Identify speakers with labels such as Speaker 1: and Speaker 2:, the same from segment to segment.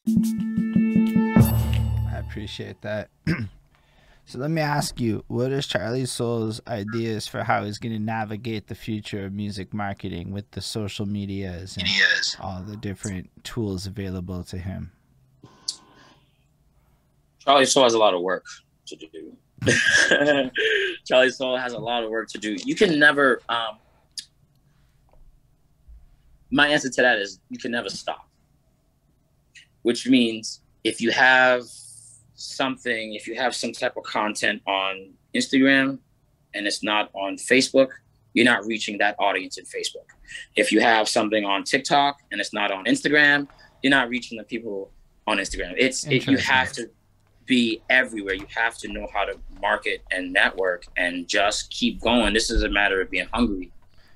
Speaker 1: I appreciate that. So let me ask you, what is Charlisoul's ideas for how he's going to navigate the future of music marketing with the social medias and all the different tools available to him?
Speaker 2: Charlisoul has a lot of work to do. Charlisoul has a lot of work to do. You can never. My answer to that is you can never stop. Which means if you have something, if you have some type of content on Instagram and it's not on Facebook, you're not reaching that audience in Facebook. If you have something on TikTok and it's not on Instagram, you're not reaching the people on Instagram. You have to be everywhere. You have to know how to market and network and just keep going. This is a matter of being hungry.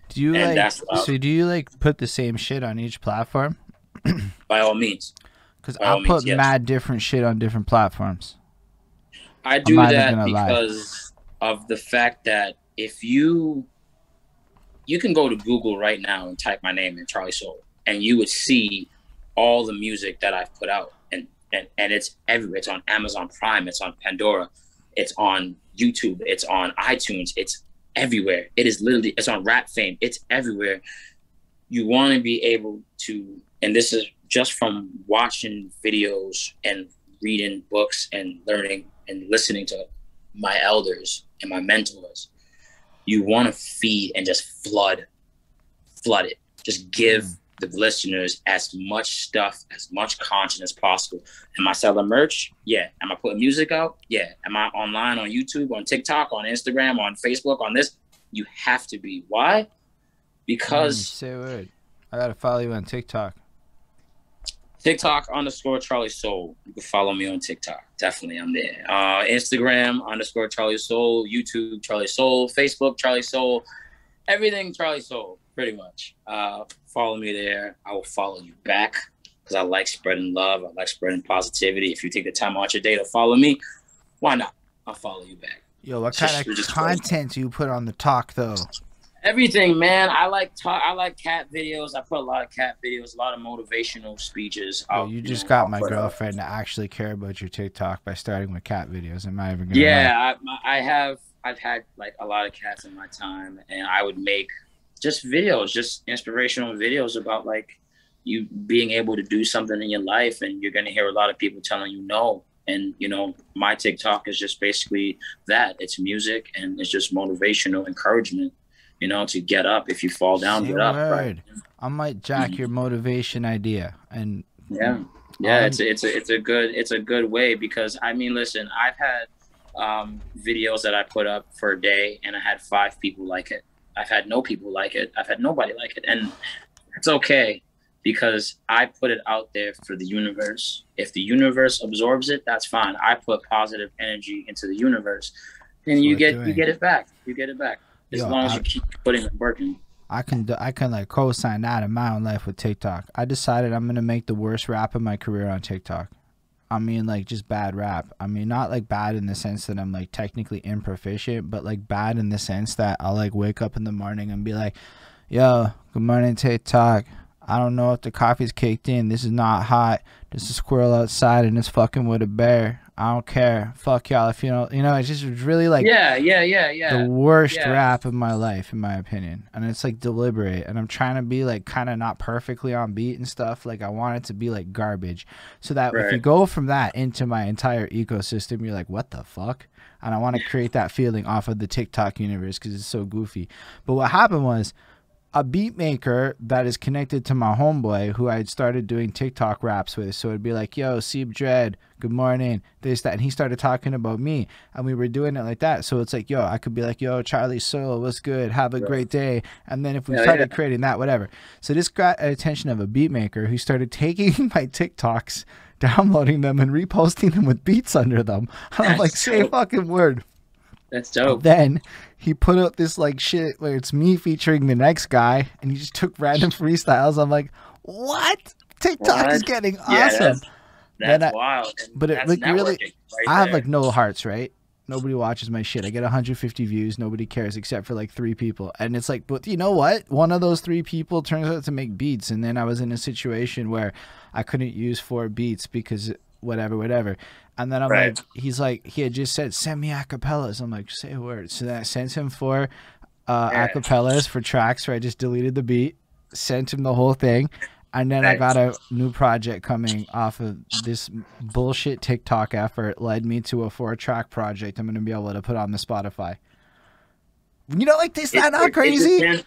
Speaker 1: Do you do you like put the same shit on each platform?
Speaker 2: By all means.
Speaker 1: Because I put mad different shit on different platforms.
Speaker 2: I do that because of the fact that if you can go to Google right now and type my name in Charlisoul, and you would see all the music that I've put out, and it's everywhere. It's on Amazon Prime, it's on Pandora, it's on YouTube, it's on iTunes, it's everywhere. It's on Rap Fame, it's everywhere. You want to be able to, and this is just from watching videos and reading books and learning and listening to my elders and my mentors, you want to feed and just flood it. Just give the listeners as much stuff, as much content as possible. Am I selling merch? Yeah. Am I putting music out? Yeah. Am I online on YouTube, on TikTok, on Instagram, on Facebook, on this? You have to be. Why? Because
Speaker 1: say a word. I gotta follow you on TikTok.
Speaker 2: TikTok _Charlisoul. You can follow me on TikTok. Definitely, I'm there. Instagram _Charlisoul. YouTube Charlisoul. Facebook Charlisoul. Everything Charlisoul, pretty much. Follow me there. I will follow you back because I like spreading love. I like spreading positivity. If you take the time out your day to follow me, why not? I'll follow you back.
Speaker 1: Yo, what kind of content do you put on the talk, though?
Speaker 2: Everything, man. I like cat videos. I put a lot of cat videos, a lot of motivational speeches.
Speaker 1: Yo, you just got my girlfriend to actually care about your TikTok by starting with cat videos. Am I even gonna?
Speaker 2: Yeah, I've had like a lot of cats in my time, and I would make just videos, just inspirational videos about like you being able to do something in your life, and you're gonna hear a lot of people telling you no. And you know, my TikTok is just basically that. It's music and it's just motivational encouragement. You know, to get up. If you fall down, get up. Right?
Speaker 1: I might jack your motivation idea, and
Speaker 2: yeah, it's a good way because I mean, listen, I've had videos that I put up for a day, and I had 5 people like it. I've had no people like it. I've had nobody like it, and it's okay because I put it out there for the universe. If the universe absorbs it, that's fine. I put positive energy into the universe, and you get it back. You get it back. As long as you keep putting the work in.
Speaker 1: I can like co-sign that in my own life with TikTok. I decided I'm gonna make the worst rap of my career on TikTok. I mean, like, just bad rap. I mean, not like bad in the sense that I'm like technically improficient, but like bad in the sense that I'll like wake up in the morning and be like, yo, good morning TikTok. I don't know if the coffee's kicked in. This is not hot. There's a squirrel outside and it's fucking with a bear. I don't care. Fuck y'all if you don't. You know, it's just really like the worst rap of my life, in my opinion. And it's like deliberate. And I'm trying to be like kind of not perfectly on beat and stuff. Like I want it to be like garbage, so that if you go from that into my entire ecosystem, you're like, what the fuck? And I want to create that feeling off of the TikTok universe because it's so goofy. But what happened was, a beat maker that is connected to my homeboy who I had started doing TikTok raps with. So it'd be like, yo, Seeb Dread, good morning, this, that. And he started talking about me and we were doing it like that. So it's like, yo, I could be like, yo, Charlisoul, what's good? Have a great day. And then if we started creating that, whatever. So this got attention of a beat maker who started taking my TikToks, downloading them and reposting them with beats under them. And I'm like, say a fucking word.
Speaker 2: That's dope.
Speaker 1: Then he put up this like shit where it's me featuring the next guy, and he just took random freestyles. I'm like, what? TikTok is getting awesome.
Speaker 2: That's wild.
Speaker 1: But it like really, I have like no hearts, right? Nobody watches my shit. I get 150 views. Nobody cares except for like 3 people. And it's like, but you know what? One of those 3 people turns out to make beats. And then I was in a situation where I couldn't use 4 beats because whatever. And then I'm like, he's like, he had just said, send me acapellas. I'm like, say a word. So then I sent him 4 acapellas for tracks where I just deleted the beat, sent him the whole thing. And then I got a new project coming off of this bullshit TikTok effort, led me to a 4-track project I'm going to be able to put on the Spotify. You know, like this, that not crazy?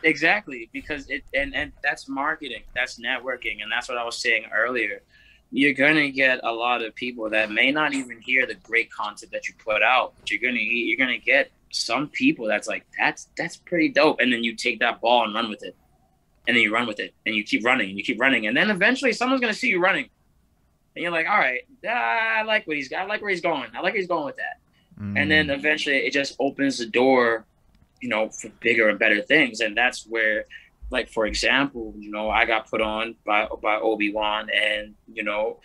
Speaker 2: Exactly, because and that's marketing, that's networking, and that's what I was saying earlier. You're going to get a lot of people that may not even hear the great content that you put out, but you're going to get some people that's like, that's pretty dope. And then you take that ball and run with it. And then you run with it, and you keep running, and you keep running, and then eventually someone's gonna see you running, and you're like, all right, I like what he's got, I like where he's going, I like where he's going with that. And then eventually it just opens the door, you know, for bigger and better things. And that's where, like, for example, you know, I got put on by Obi-Wan, and you know,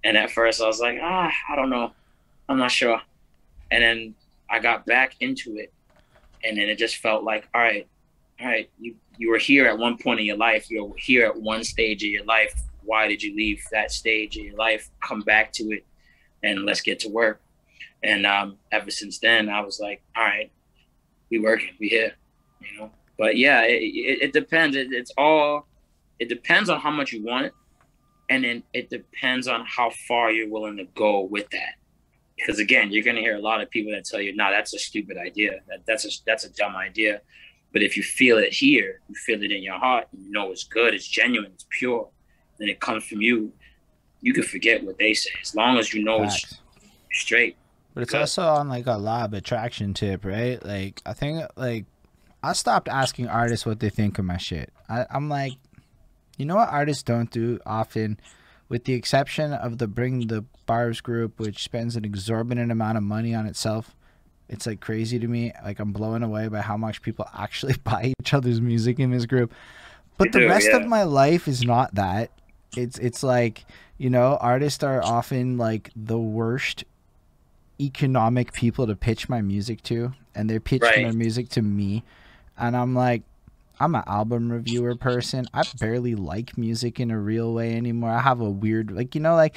Speaker 2: and at first I was like, I don't know, I'm not sure. And then I got back into it, and then it just felt like, all right, you were here at one point in your life. You were here at one stage of your life. Why did you leave that stage of your life? Come back to it, and let's get to work. And ever since then, I was like, all right, we working, we here, you know. But yeah, it depends. It depends on how much you want it, and then it depends on how far you're willing to go with that. Because again, you're gonna hear a lot of people that tell you, "Nah, that's a stupid idea. That's a dumb idea." But if you feel it here, you feel it in your heart, and you know it's good, it's genuine, it's pure, and it comes from you, you can forget what they say as long as you know it's straight.
Speaker 1: But it's also on like a law of attraction tip, right? Like I think like I stopped asking artists what they think of my shit. I'm like, you know what artists don't do often, with the exception of the Bring the Bars group, which spends an exorbitant amount of money on itself. It's like crazy to me. Like I'm blown away by how much people actually buy each other's music in this group. But the rest of my life is not that. It's like, you know, artists are often like the worst economic people to pitch my music to, and they're pitching their music to me. And I'm like, I'm an album reviewer person. I barely like music in a real way anymore. I have a weird, like, you know, like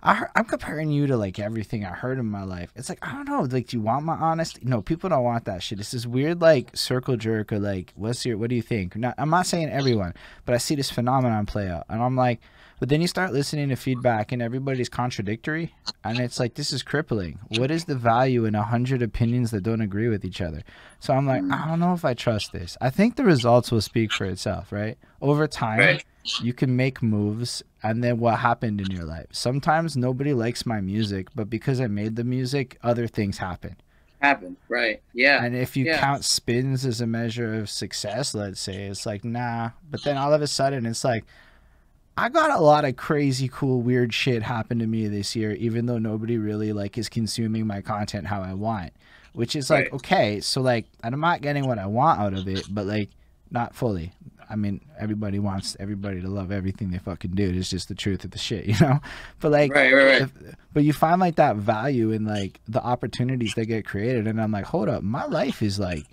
Speaker 1: I'm comparing you to like everything I heard in my life. It's like, I don't know, like, do you want my honesty? No, people don't want that shit. It's this weird like circle jerk or like, what do you think? I'm not saying everyone, but I see this phenomenon play out, and I'm like, but then you start listening to feedback and everybody's contradictory, and it's like, this is crippling. What is the value in 100 opinions that don't agree with each other? So I'm like, I don't know if I trust this. I think the results will speak for itself, right? Over time, you can make moves, and then what happened in your life. Sometimes nobody likes my music, but because I made the music, other things happen.
Speaker 2: Right. Yeah.
Speaker 1: And if you count spins as a measure of success, let's say, it's like, nah. But then all of a sudden, it's like, I got a lot of crazy, cool, weird shit happen to me this year, even though nobody really like is consuming my content how I want, which is like, okay, so like, I'm not getting what I want out of it, but like, not fully. I mean, everybody wants everybody to love everything they fucking do. It's just the truth of the shit, you know? But like, but you find like that value in like the opportunities that get created. And I'm like, hold up, my life is like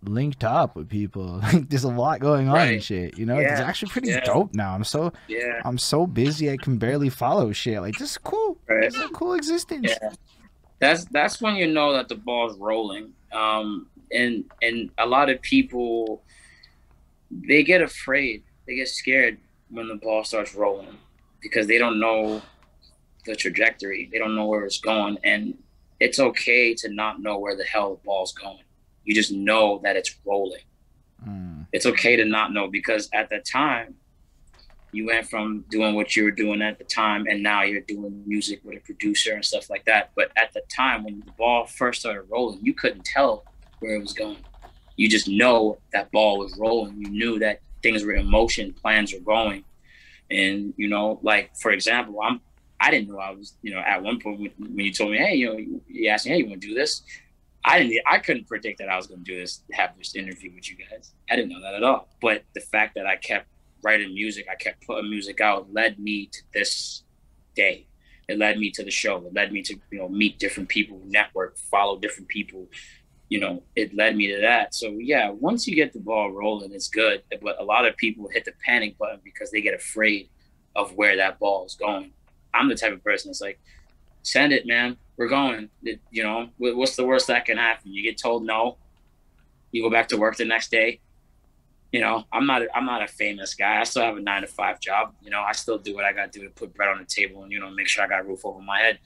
Speaker 1: linked up with people. Like there's a lot going on and shit, you know? It's actually pretty dope now. I'm so busy I can barely follow shit. Like, this is cool. It's a cool existence.
Speaker 2: That's when you know that the ball's rolling. And a lot of people, they get afraid, they get scared when the ball starts rolling because they don't know the trajectory, they don't know where it's going. And it's okay to not know where the hell the ball's going. You just know that it's rolling. It's okay to not know, because at the time you went from doing what you were doing at the time, and now you're doing music with a producer and stuff like that. But at the time when the ball first started rolling, you couldn't tell where it was going. You just know that ball was rolling. You knew that things were in motion, plans were going. And, you know, like, for example, I didn't know I was, you know, at one point when you told me, hey, you know, you asked me, hey, you want to do this? I couldn't predict that I was going to do this, have this interview with you guys. I didn't know that at all. But the fact that I kept writing music, I kept putting music out, led me to this day. It led me to the show. It led me to, you know, meet different people, network, follow different people. You know, it led me to that. So yeah, once you get the ball rolling, it's good. But a lot of people hit the panic button because they get afraid of where that ball is going. I'm the type of person that's like, send it, man. We're going. You know, what's the worst that can happen? You get told no. You go back to work the next day. You know, I'm not a famous guy. I still have a 9-to-5 job. You know, I still do what I got to do to put bread on the table and, you know, make sure I got a roof over my head.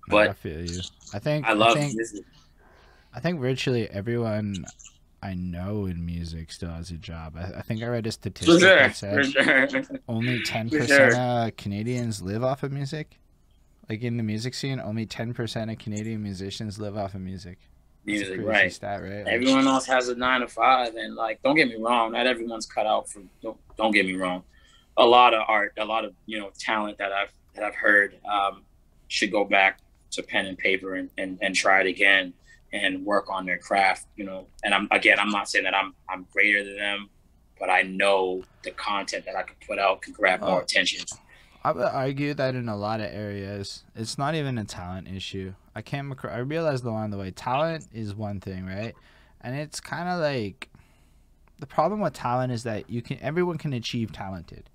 Speaker 2: But
Speaker 1: I feel you. I think
Speaker 2: music.
Speaker 1: I think virtually everyone I know in music still has a job. I think I read a statistic that said only 10% of Canadians live off of music. Like in the music scene, only 10% of Canadian musicians live off of music.
Speaker 2: Music, right?
Speaker 1: Stat, right?
Speaker 2: Like, everyone else has a 9-to-5, and like, don't get me wrong, not everyone's cut out for. Don't get me wrong. A lot of art, a lot of, you know, talent that I've heard should go back to pen and paper and try it again and work on their craft. You know, and I'm not saying that I'm greater than them, but I know the content that I could put out could grab more attention.
Speaker 1: I would argue that in a lot of areas, it's not even a talent issue. I realized along the way, talent is one thing, right? And it's kind of like, the problem with talent is that everyone can achieve talented.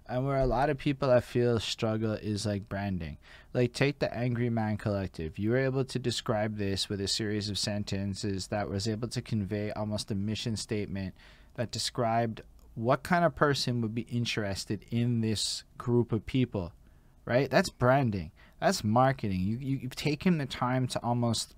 Speaker 1: And where a lot of people I feel struggle is like branding. Like take the Angry Man Collective. You were able to describe this with a series of sentences that was able to convey almost a mission statement that described what kind of person would be interested in this group of people, right? That's branding. That's marketing. You've taken the time to almost,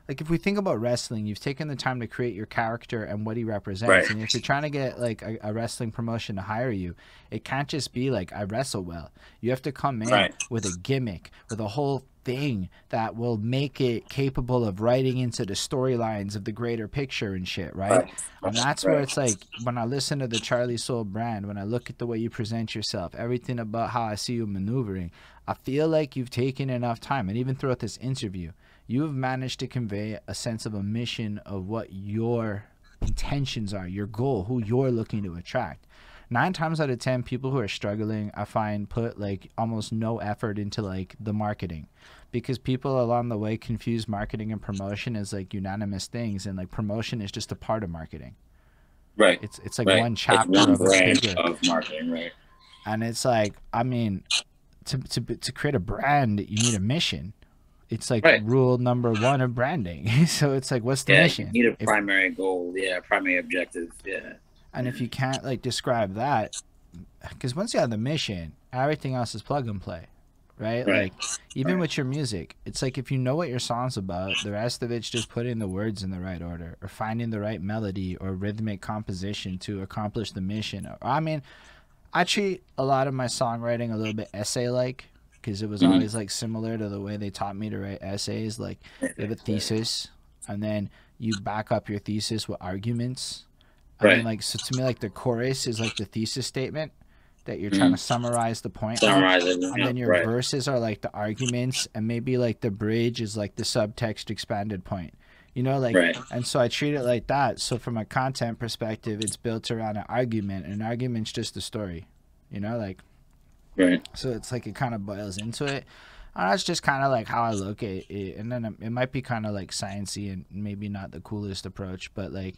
Speaker 1: like if we think about wrestling, you've taken the time to create your character and what he represents. Right. And if you're trying to get like a wrestling promotion to hire you, it can't just be like, I wrestle well. You have to come in with a gimmick, with a whole thing that will make it capable of writing into the storylines of the greater picture and shit, right? And that's where it's like, when I listen to the Charlisoul brand, when I look at the way you present yourself, everything about how I see you maneuvering, I feel like you've taken enough time. And even throughout this interview, you have managed to convey a sense of a mission of what your intentions are, your goal, who you're looking to attract. 9 times out of 10, people who are struggling, I find, put like almost no effort into like the marketing, because people along the way confuse marketing and promotion as like unanimous things, and like promotion is just a part of marketing.
Speaker 2: Right.
Speaker 1: It's like one chapter of a bigger
Speaker 2: of marketing, right?
Speaker 1: And it's like, I mean, to create a brand, you need a mission. It's like rule number 1 of branding. So it's like, what's the mission?
Speaker 2: You need a primary goal, primary objective,
Speaker 1: And if you can't like describe that, because once you have the mission, everything else is plug and play, right? Like even with your music, it's like if you know what your song's about, the rest of it's just putting the words in the right order, or finding the right melody or rhythmic composition to accomplish the mission. I mean, I treat a lot of my songwriting a little bit essay-like, because it was always like similar to the way they taught me to write essays. Like you have a thesis, and then you back up your thesis with arguments. I mean, like, so to me, like the chorus is like the thesis statement that you're trying to summarize the point. And then your verses are like the arguments, and maybe like the bridge is like the subtext expanded point. You know, like, and so I treat it like that. So from a content perspective, it's built around an argument, and an argument's just a story, you know, like, so it's like it kind of boils into it. And that's just kind of like how I look at it. And then it might be kind of like sciencey and maybe not the coolest approach, but like,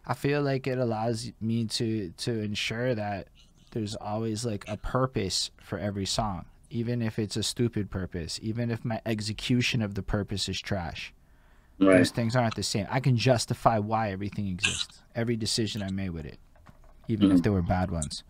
Speaker 1: I feel like it allows me to ensure that there's always like a purpose for every song, even if it's a stupid purpose, even if my execution of the purpose is trash. Those things aren't the same. I can justify why everything exists, every decision I made with it, even if they were bad ones.